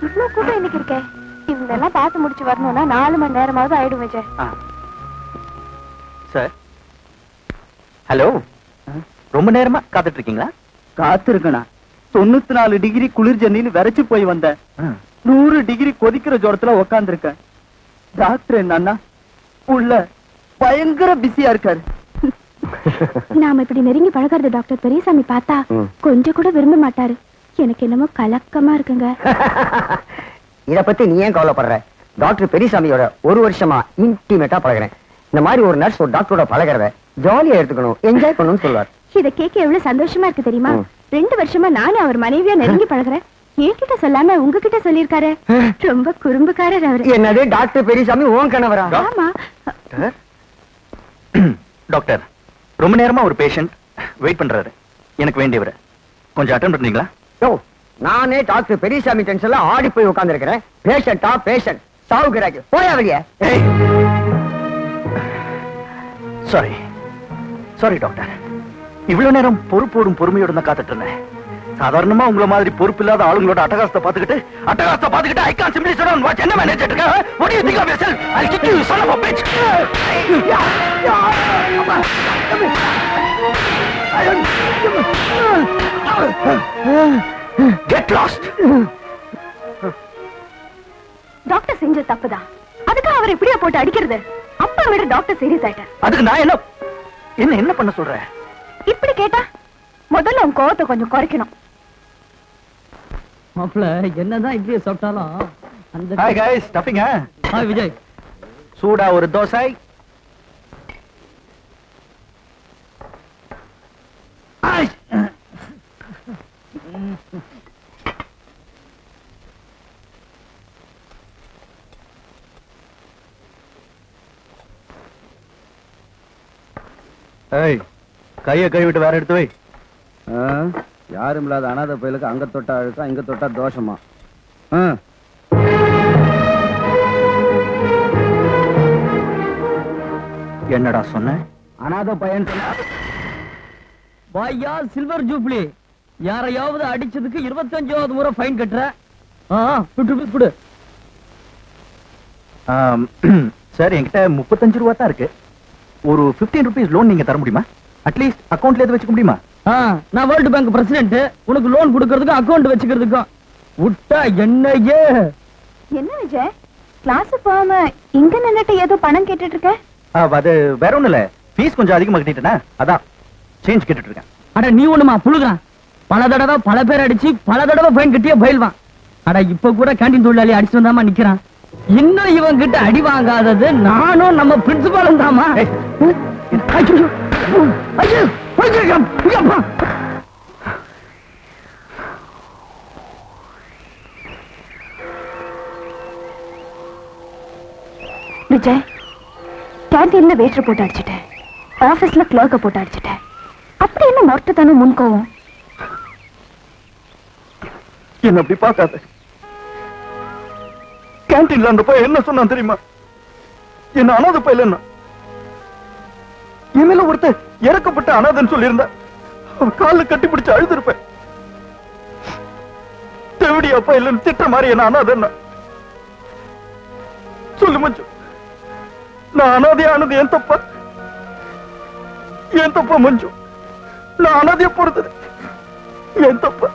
இவ்வளவு கூட்டம் இன்னைக்கு இருக்கே. இவங்க எல்லாம் பார்த்து முடிச்சு வரணும்னா 4 மணி நேரமாவது ஆயிடும் விஜய். சார், ஹலோ, ரொம்ப நேரமா காத்துட்டு இருக்கீங்களா? காத்திருக்கணா 94 டிகிரி குளிர் ஜன்னின்னு விரைச்சு போய் வந்தேன். 100 டிகிரி கொதிக்கிற ஜோரத்துல உக்காந்து இருக்கேன். டாக்டர் என்னன்னா உள்ள பயங்கர பிஸியா இருக்காரு. நாம இப்படி நெருங்கி பழகிறது டாக்டர் பெரியசாமி பார்த்தா கொஞ்சம் கூட விரும்ப மாட்டாரு. எனக்கு என்னமோ கலக்கமா இருக்குங்க. இத பத்தி நீ ஏன் கவலைப்படுற? டாக்டர் பெரியசாமியோட 1 வருஷமா இன்டிமேட்டா பழகிறேன். இந்த மாதிரி ஒரு நர்ஸ் ஒரு டாக்டரோட பழகிறத ஜாலியா எடுத்துக்கணும், என்ஜாய் பண்ணணும்னு சொல்லுவார். இத கேட்க எவ்வளவு சந்தோஷமா இருக்கு தெரியுமா? 2 வருஷமா நானும் அவர் மனைவியா நெருங்கி பழகிறேன். என்கிட்ட சொல்லாம உங்ககிட்ட சொல்லிருக்காரு. ரொம்ப குறும்புக்காரர் அவரு. என்னது டாக்டர் பெரியசாமி உன் கணவரா? ஆமா டாக்டர், ரொம்ப நேரமா ஒரு பேஷண்ட் வெயிட் பண்றாரு. எனக்கு வேண்டியவரை கொஞ்சம் அட்டெண்ட் பண்றீங்களா? நானே டாக்டர் பெரியசாமி டென்ஷன்ல ஆடி போய் உட்கார்ந்து இருக்கிறேன். பேஷண்டா பேஷண்ட் சாவுகிறாங்க. போயா வெளியே. சாரி சாரி டாக்டர், இவ்வளவு நேரம் பொறுப்போடும் பொறுமையோடு தான் காத்துட்டு இருந்தேன். சாதாரணமா உங்கள மாதிரி பொறுப்பு இல்லாத ஆளுங்களோட அட்டகாசத்தை பாத்துக்கிட்டு I can't simply sit down and watch என்ன மேனேஜர் இருக்க. What do you think of yourself? I'll kick you, son of a bitch. Get lost. Doctor செஞ்ச தப்புதான். அதுக்கு அவர் இப்படியே போட்டு அடிக்கிறது. அப்பா விட டாக்டர் சீரியஸ் ஆயிட்டார். அதுக்கு நான் என்ன பண்ண சொல்றேன்? இப்படி கேட்டா முதல்ல உன் கோவத்தை கொஞ்சம் குறைக்கணும். மாப்ள என்னதான் இட்லியை சாப்பிட்டாலும் அந்த Hi guys, stuffing. Hi Vijay. சூடா ஒரு தோசை. கைய கழுவிட்டு வேற எடுத்து வை. யாரும் இல்லாத அனாதை பயலுக்கு அங்க தொட்டா அழுக்கா, இங்க தொட்டா தோஷமா. என்னடா சொன்ன? அனாதை பையன் வாயா சில்வர் ஜூப்ளி. யாரையாவது அடிச்சதுக்கு 25வது முறை ஃபைன் கட்டுற. குடு. சார், என்கிட்ட 35 ரூபா தான் இருக்கு. ஒரு 15 ரூபீஸ் லோன் நீங்க தர முடியுமா? அட்லீஸ்ட் அக்கவுண்ட்ல எது வச்சுக்க முடியுமா? நான் வேர்ல்டு பேங்க் பிரசிடென்ட். உனக்கு லோன் கொடுக்கிறதுக்கும் அக்கவுண்ட் வச்சுக்கிறதுக்கும் விட்டா என்னையே. என்ன விஜய், கிளாஸ் போகாம இங்க நின்னுட்டு ஏதோ பணம் கேட்டுட்டு இருக்க? அது வேற ஒண்ணு இல்ல, ஃபீஸ் கொஞ்சம் அதிகமா கட்டிட்டேனா, அதான் சேஞ்ச் கேட்டுட்டு இருக்கேன். அட நீ ஒண்ணுமா புழுகிறான். பல தடவை பல பேர் அடிச்சு பல தடவை ஃபைன் கட்டியே பயில்வான். அட இப்ப கூட கேண்டீன் தொழிலாளி அடிச்சு வந்தாமா நிக்கிறான். இன்னும் இவன் கிட்ட அடி வாங்காதது நானும் நம்ம பிரின்சிபாலும் தாமா. விஜய், கேண்டீன்ல வெயிட்டர் போட்டு அடிச்சுட்டேன், ஆபீஸ்ல கிளர்க்க போட்டு அடிச்சுட்டேன். அப்படி என்ன மொட்டத்தனம் முன்கோவம்? என்ன அப்படி பார்க்காத. கேண்டீன்ல அந்த போய் என்ன சொன்னான் தெரியுமா? என்ன அனாதை பையலன்னா. இனிமேல ஒருத்தர் இறக்கப்பட்ட அனாதன்னு சொல்லியிருந்தா அவன் காலில் கட்டி பிடிச்சு அழுதுருப்பேன். தேவடி அப்பா இல்லைன்னு திட்டுற மாதிரி என்ன அனாதன்னா சொல்லு மஞ்சு. நான் அனாதையானது ஏன் தப்பா? ஏன் தப்பா மஞ்சு? நான் அனாதையா போறது ஏன் தப்பா?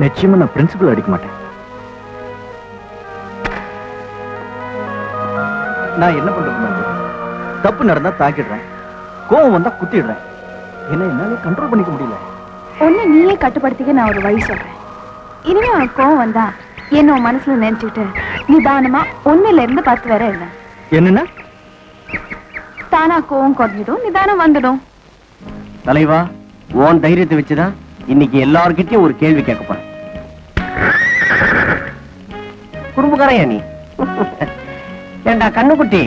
நிச்சயமா நான் பிரின்சிபல் அடிக்க மாட்டேன். நான் என்ன பண்றது? தப்பு நடந்தா தாக்கிடுறேன், கோவம் வந்தா குத்திடுறேன். என்னால கண்ட்ரோல் பண்ணிக்க முடியல. ஒண்ணு நீயே கட்டுப்படுத்திக்க நான் ஒரு வழி சொல்றேன். இனிமே உனக்கு கோவம் வந்தா என்ன மனசுல நினைச்சுக்கிட்டு நிதானமா 1ல இருந்து 10 வரை இல்லை. என்னன்னா தானா கோவம் குறைஞ்சிடும், நிதானம் வந்துடும். தலைவா, உன் தைரியத்தை வச்சுதான் இன்னைக்கு எல்லார்கிட்டயும் ஒரு கேள்வி கேட்க போறேன். குறும்புக்காரையா நீ? ஏண்டா கண்ணுக்குட்டி,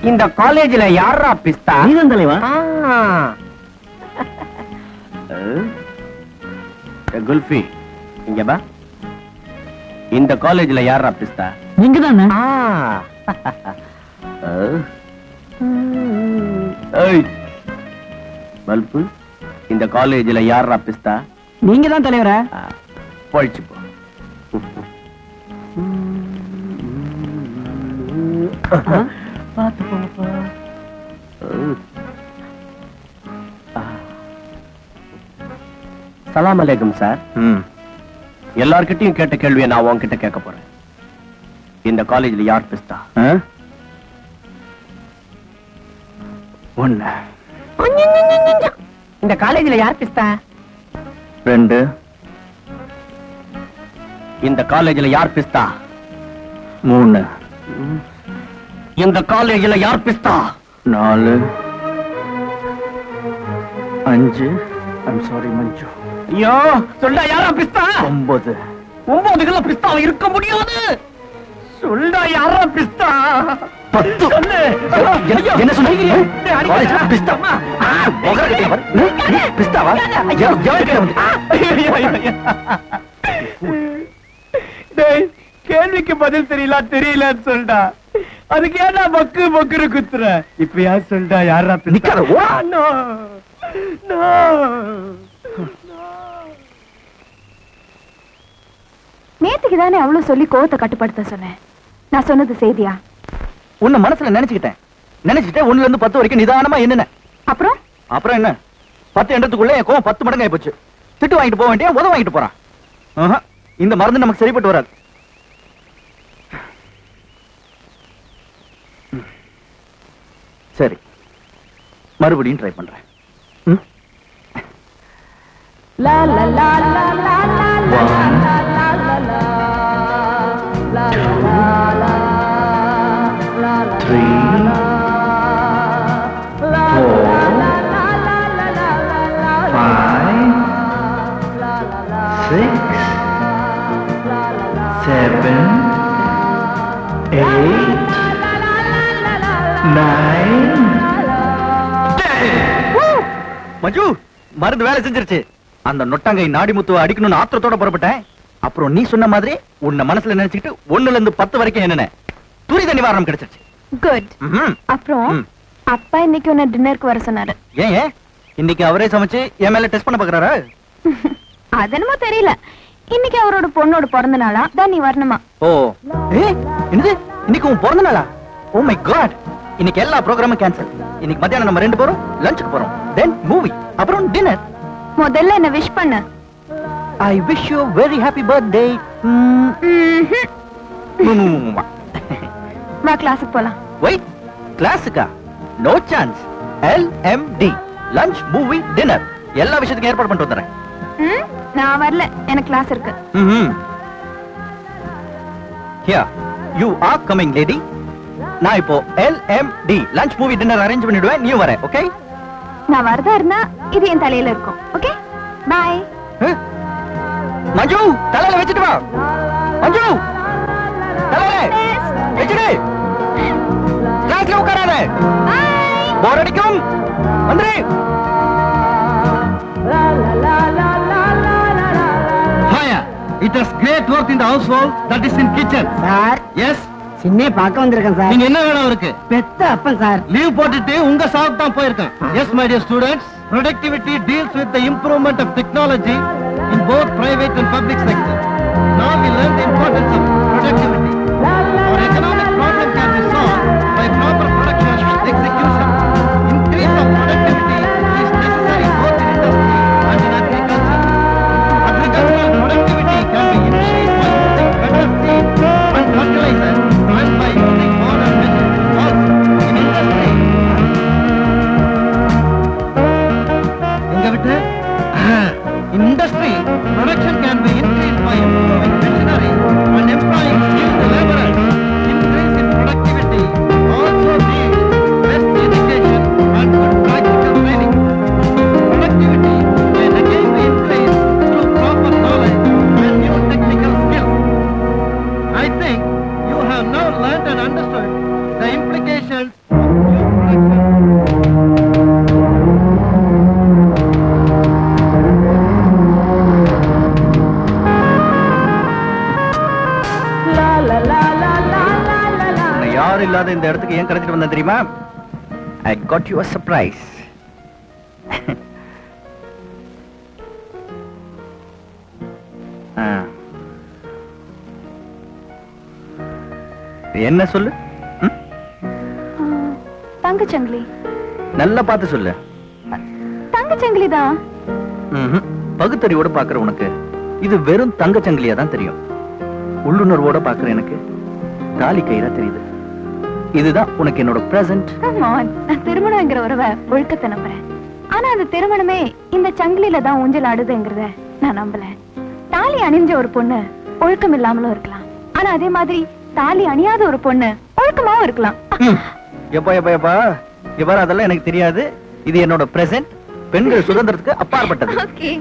இந்த காலேஜ்ல யாரா பிஸ்தா? நீதான் தலைவா. குல்ஃபி இங்க பா. இந்த காலேஜ்ல யாரா பிஸ்தா? நீங்க தானே? ஏய் பல்பு, இந்த காலேஜ்ல யாரா பிஸ்தா? நீங்க தான் தலைவரா? பழிச்சு போ. சலாம் அலைக்கும் சார். எல்லார்கிட்டயும் கேட்ட கேள்வியை நான் உன்கிட்ட கேட்க போறேன். இந்த காலேஜ்ல யார் பிஸ்தா? ஒண்ணு, இந்த காலேஜ்ல யார் பிஸ்தா? 2, இந்த காலேஜ்ல யார் பிஸ்தா? 3, இந்த காலேஜ்ல யார் பிஸ்தா? 4, 5. ஐம் சாரி மஞ்சு. ஐயோ சொல்டா, யாரா பிஸ்தா? 9. 9 பிஸ்தா இருக்க முடியாது. சொல்டா, யாரா பிஸ்தா? 10. சொல்லு. என்ன சொன்னீங்க? காலேஜ் பிஸ்தா. பிஸ்தாவா? கேள்விக்கு பதில் தெரியலன்னு சொல்டா. அதுக்கு ஏன்டா பக்கு பக்குன்னு குத்துற? இப்ப யார் சொல்டா, யாரா நிக்காத, ஓ. நேத்துக்கு தானே அவ்வளவு சொல்லி கோவத்தை கட்டுப்படுத்த சொன்னேன். நான் சொன்னது செய்தியா? உன்னை மனசுல நினைச்சுக்கிட்டே 1ல இருந்து 10 வரைக்கும் நிதானமா என்னென்ன. அப்புறம் என்ன, 10 எண்ணத்துக்குள்ள என் கோவம் 10 மடங்கு ஆயிப்போச்சு. திட்டு வாங்கிட்டு போக வேண்டிய உதவ வாங்கிட்டு போறான். இந்த மருந்து நமக்கு சரிப்பட்டு வராது. சரி, மறுபடியும் ட்ரை பண்றேன். மஞ்சு, மருந்து வேலை செஞ்சிருச்சு. அந்த நொட்டாங்கை நாடிமுத்துவ அடிக்கணும்னு ஆத்திரத்தோட புறப்பட்டேன். அப்புறம் நீ சொன்ன மாதிரி உன்னை மனசுல நினைச்சுக்கிட்டு 1ல இருந்து 10 வரைக்கும் என்னென்ன துரித நிவாரணம் கிடைச்சிருச்சு. குட். அப்புறம் அப்பா இன்னைக்கு உன்னை டின்னருக்கு வர சொன்னாரு. ஏன் இன்னைக்கு அவரே சமைச்சு என் மேல டெஸ்ட் பண்ண பாக்குறாரா? அதனமோ தெரியல. இன்னைக்கு அவரோட பொண்ணோட பிறந்த நாளா தான் நீ வரணுமா? ஓ, என்னது, இன்னைக்கு உன் பிறந்த நாளா? Oh my god. இன்னைக்கு எல்லா ப்ரோகிராமும் கேன்சல். இன்னைக்கு மத்தியானம் நம்ம 2 பேரும் லஞ்சுக்கு போறோம். தென் மூவி, அப்புறம் டின்னர். முதல்ல என்ன விஷ் பண்ணு. I wish you very happy birthday. வா கிளாஸுக்கு போலாம். Wait, கிளாஸுக்கா? No chance. LMD, lunch, movie, dinner. எல்லா விஷயத்துக்கும் ஏற்பாடு பண்ணிட்டு வந்துறேன். நான் வரல, எனக்கு கிளாஸ் இருக்கு. Here, you are coming lady. நான் இப்போ LMD, lunch, movie, dinner arrange பண்ணிடுவேன். நீ வர, ஓகே? நான் வரதா இருந்தா இது என் தலையில இருக்கும். Okay, by. மஞ்சு, தலையில வச்சிட்டு வா. மஞ்சு, தலையில வச்சிடு. கிளாஸ்ல உட்காராத. போர் அடிக்கும். வந்துரு. Fire. It has great work in the household, that is in kitchen. Sir, Yes. சின்ன பார்க்க வந்திருக்கேன் சார். நீங்க என்ன வேணும் அவருக்கு? பெத்த அப்பன் சார். லீவ் போட்டுட்டு உங்க சாவுக்கு தான் போயிருக்கேன். Yes, my dear students, productivity deals with the improvement of technology in both private and public sector. Now we learn the importance of productivity. Our economic problem can be solved by proper production execution. Increase of productivity is necessary both in industry and in agriculture. Agricultural productivity can be increased by using better seed and fertilizer and by using modern methods. Also, in industry. எங்க விட்டு? In industry, production can be increased by improving machinery and employing skilled laborers. யாரும் இல்லாத இந்த இடத்துக்கு ஏன் கிடைச்சிட்டு வந்தேன் தெரியுமா? I got you a surprise. என்ன சொல்லு? தங்கச்சங்கிலி. நல்லா பார்த்து சொல்லு. தங்கச்சங்கிலி தான். பகுத்தறிவோட பாக்குற உனக்கு இது வெறும் தங்கச்சங்கிலியா தான் தெரியும். உள்ளுணர்வோட பாக்குற எனக்கு தாலி கயிறா தெரியுது. இதுதான் உனக்கு என்னோட பிரசன்ட். நான் திருமணம்ங்கிற உறவை ஒழுக்கத்தை நம்புறேன். ஆனா அந்த திருமணமே இந்த சங்கிலில தான் ஊஞ்சல் ஆடுதுங்கிறத நான் நம்பல. தாலி அணிஞ்ச ஒரு பொண்ணு ஒழுக்கம் இல்லாமலும் இருக்கலாம். ஆனா அதே மாதிரி தாலி அணியாத ஒரு பொண்ணு ஒழுக்கமாவும் இருக்கலாம். எப்பா எப்பா எப்பா இவர் அதெல்லாம் எனக்கு தெரியாது. இது என்னோட பிரசன்ட். பெண்கள் சுதந்திரத்துக்கு அப்பாற்பட்டது. Okay,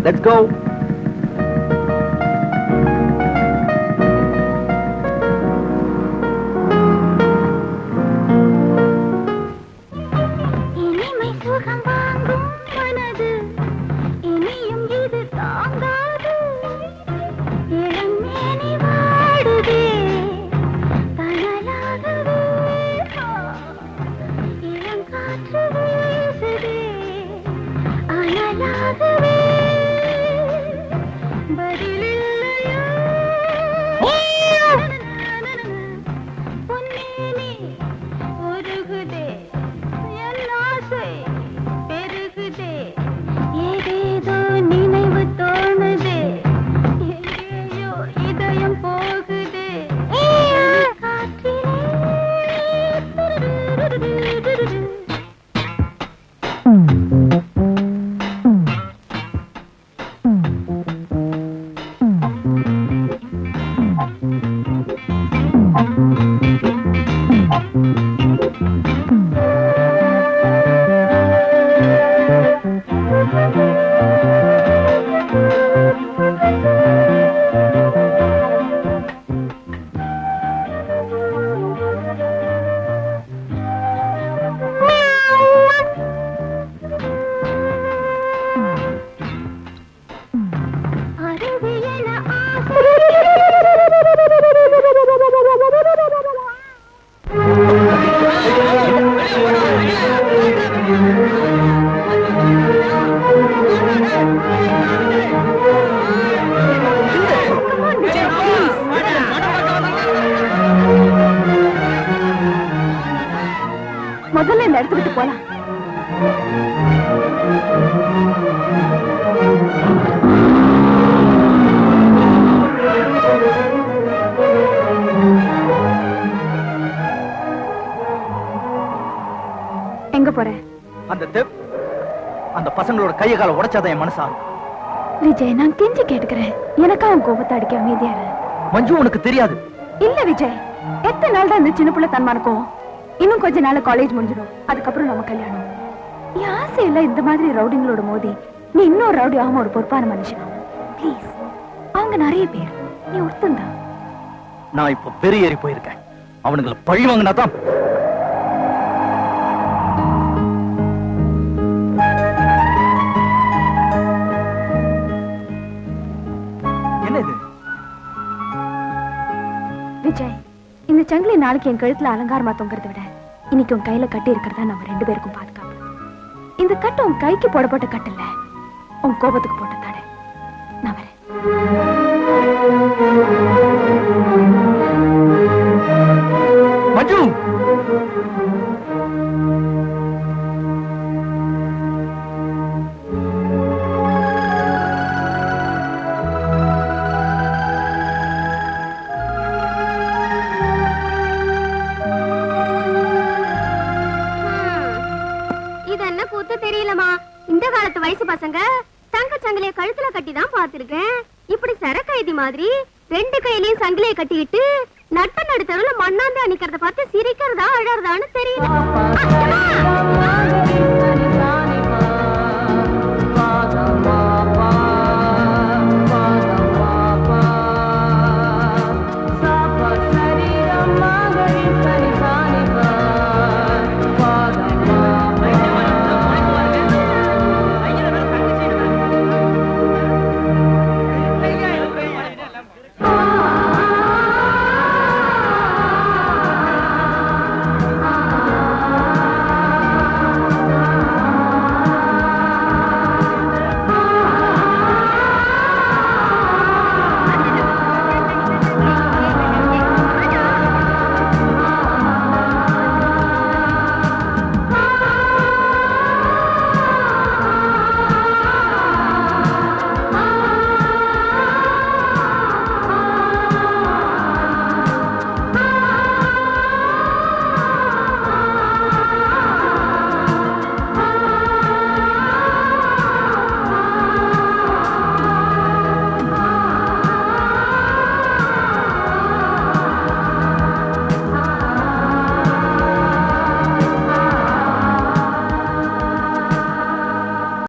let's go. முதல்ல இந்த இடத்த விட்டு போலாம். எங்க போற? அந்த பசங்களோட கைய கால உடைச்சாதான் என் மனசா. விஜய், நான் கெஞ்சி கேட்டுக்கிறேன். எனக்கா உன் கோபத்தை அடிக்க அமைதியா இரு. மஞ்சு, உனக்கு தெரியாது. இல்ல விஜய், எத்தனை நாள் தான் இந்த சின்ன பிள்ளை தன்மானக்கும்? இன்னும் கொஞ்ச நாள் காலேஜ் முடிஞ்சிடும். அதுக்கப்புறம் நம்ம கல்யாணம். என் ஆசை இல்ல இந்த மாதிரி ரவுடிங்களோட மோதி நீ இன்னொரு ரவுடி ஆகாம ஒரு பொறுப்பான மனுஷன். ப்ளீஸ், அவங்க நிறைய பேர், நீ ஒருத்தந்தான். நான் இப்ப பெரிய ஏறி போயிருக்கேன். அவனுங்களை பழி வாங்கினா தான். என்னது விஜய், இந்த சங்கிலி நாளைக்கு என் கழுத்துல அலங்காரமா தொங்குறதை விட இன்னைக்கு உன் கையில கட்டி இருக்கிறதா நம்ம 2 பேருக்கும் பாதுகாப்பு. இந்த கட்டு உன் கைக்கு போடப்பட்ட கட்டு இல்ல, உன் கோபத்துக்கு போட்ட தடை. நான் வரேன். மஞ்சு, தெரியலமா, இந்த காலத்து வயசு பசங்க தங்க சங்கிலிய கழுத்துல கட்டி தான் பாத்திருக்கேன். இப்படி சரக்கைதி மாதிரி 2 கையிலயும் சங்கிலியை கட்டிக்கிட்டு நட்ட நடுத்தருல மண்ணாந்து அணிக்கிறத பார்த்து சிரிக்கிறதா அழறதான்னு தெரியல.